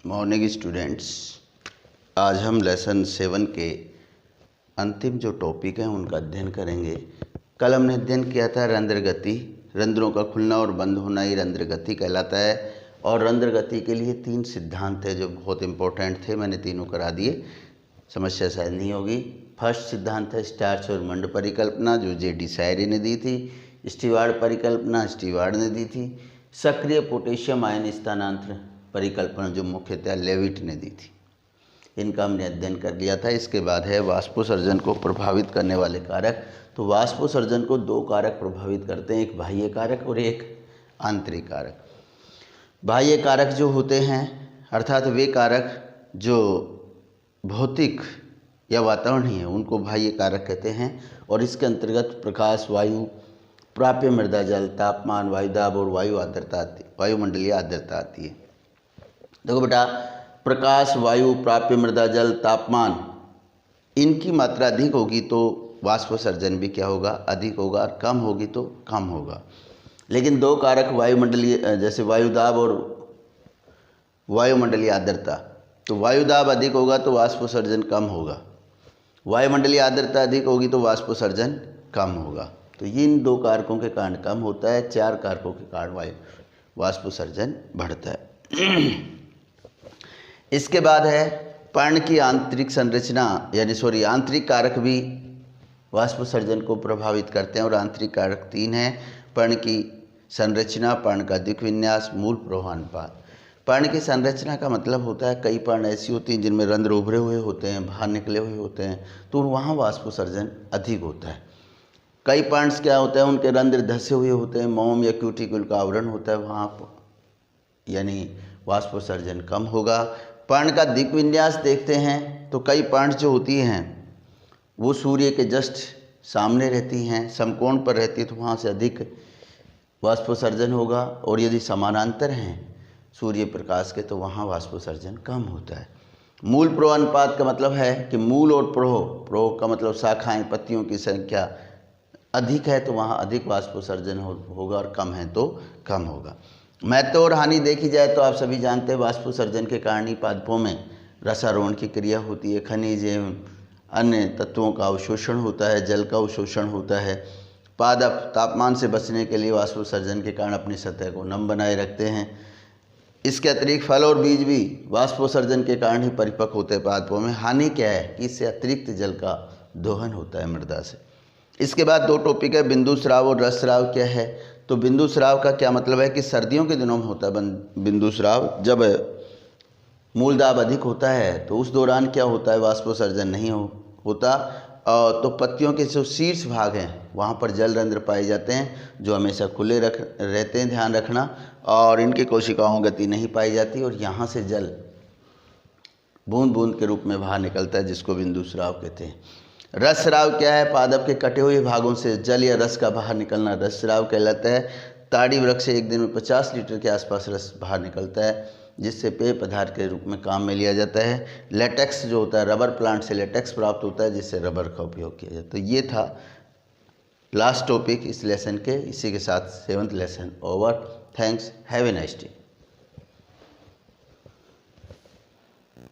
Morning students, आज हम lesson 7 के अंतिम जो टॉपिक हैं उनका अध्ययन करेंगे। कल हमने अध्ययन किया था रंध्र गति। रंध्रों का खुलना और बंद होना ही रंध्र गति कहलाता है। और रंध्र गति के लिए 3 सिद्धांत है जो बहुत इंपॉर्टेंट थे, मैंने तीनों करा दिए, समस्या शायद नहीं होगी। फर्स्ट सिद्धांत है स्टार्च और मंड परिकल्पना, जो जे.डी. सायरे ने दी थी। स्टीवार्ड परिकल्पना स्टीवार्ड ने दी थी। सक्रिय पोटेशियम आयन स्थानांतरण परिकल्पना जो मुख्यतः लेविट ने दी थी। इनका हमने अध्ययन कर लिया था। इसके बाद है वाष्पोसर्जन को प्रभावित करने वाले कारक। तो वाष्पोसर्जन को 2 कारक प्रभावित करते हैं, एक बाह्य कारक और एक आंतरिक कारक। बाह्य कारक जो होते हैं अर्थात वे कारक जो भौतिक या वातावरणीय, उनको बाह्य कारक कहते हैं। और इसके अंतर्गत प्रकाश, वायु, प्राप्य मृदा जल, तापमान, वायु दाब और वायु आर्द्रता आती है, वायुमंडलीय आर्द्रता आती है। देखो बेटा, प्रकाश, वायु, प्राप्य मृदा जल, तापमान, इनकी मात्रा अधिक होगी तो वाष्पोसर्जन भी क्या होगा, अधिक होगा, और कम होगी तो कम होगा। लेकिन 2 कारक वायुमंडलीय, जैसे वायु दाब और वायुमंडलीय आर्द्रता, तो वायु दाब अधिक होगा तो वाष्पोसर्जन कम होगा, वायुमंडलीय आर्द्रता अधिक होगी तो वाष्पोसर्जन कम होगा। तो इन 2 कारकों के कारण कम होता है, 4 कारकों के कारण वाष्पोसर्जन बढ़ता है। इसके बाद है पर्ण की आंतरिक संरचना, आंतरिक कारक भी वाष्पोसर्जन को प्रभावित करते हैं। और आंतरिक कारक 3 हैं, पर्ण की संरचना, पर्ण का दिक् विन्यास, मूल प्रवाहानुपात। पर्ण की संरचना का मतलब होता है कई पर्ण ऐसी होती हैं जिनमें रंध्र उभरे हुए होते हैं, बाहर निकले हुए होते हैं, तो वहाँ वाष्पोसर्जन अधिक होता है। कई पर्ण्स क्या होता है, उनके रंध्र धसे हुए होते हैं, मोम या क्यूटिकल का आवरण होता है, वहाँ यानी वाष्पोसर्जन कम होगा। पर्ण का दिक् विन्यास देखते हैं तो कई पर्ण जो होती हैं वो सूर्य के जस्ट सामने रहती हैं, समकोण पर रहती है, तो वहाँ से अधिक वाष्पोसर्जन होगा। और यदि समानांतर हैं सूर्य प्रकाश के तो वहाँ वाष्पोसर्जन कम होता है। मूल प्रवाहानुपात का मतलब है कि मूल और प्रोह का मतलब शाखाएं, पत्तियों की संख्या अधिक है तो वहाँ अधिक वाष्पोसर्जन होगा, और कम है तो कम होगा। महत्व और हानि देखी जाए तो आप सभी जानते हैं वाष्पोसर्जन के कारण ही पादपों में रसारोहण की क्रिया होती है, खनिज एवं अन्य तत्वों का अवशोषण होता है, जल का अवशोषण होता है। पादप तापमान से बचने के लिए वाष्पोसर्जन के कारण अपनी सतह को नम बनाए रखते हैं। इसके अतिरिक्त फल और बीज भी वाष्पोसर्जन के कारण ही परिपक्व होते हैं पादपों में। हानि क्या है कि इससे अतिरिक्त जल का दोहन होता है मृदा से। इसके बाद 2 टॉपिक है, बिंदु स्राव और रस स्राव क्या है। तो बिंदु स्राव का क्या मतलब है कि सर्दियों के दिनों में होता है बिंदु स्राव, जब मूल दाब अधिक होता है तो उस दौरान क्या होता है, वाष्पोसर्जन नहीं होता। तो पत्तियों के जो शीर्ष भाग हैं वहाँ पर जल रंध्र पाए जाते हैं जो हमेशा खुले रहते हैं, ध्यान रखना। और इनकी कोशिकाओं गति नहीं पाई जाती और यहाँ से जल बूंद बूंद के रूप में बाहर निकलता है, जिसको बिंदु स्राव कहते हैं। रस स्राव क्या है, पादप के कटे हुए भागों से जल या रस का बाहर निकलना रस स्राव कहलाता है। ताड़ी वृक्ष से एक दिन में 50 लीटर के आसपास रस बाहर निकलता है, जिससे पेय पदार्थ के रूप में काम में लिया जाता है। लेटेक्स जो होता है, रबर प्लांट से लेटेक्स प्राप्त होता है, जिससे रबर का उपयोग किया जाता है। तो ये था लास्ट टॉपिक इस लेसन के। इसी के साथ 7th lesson over. Thanks, have a nice day.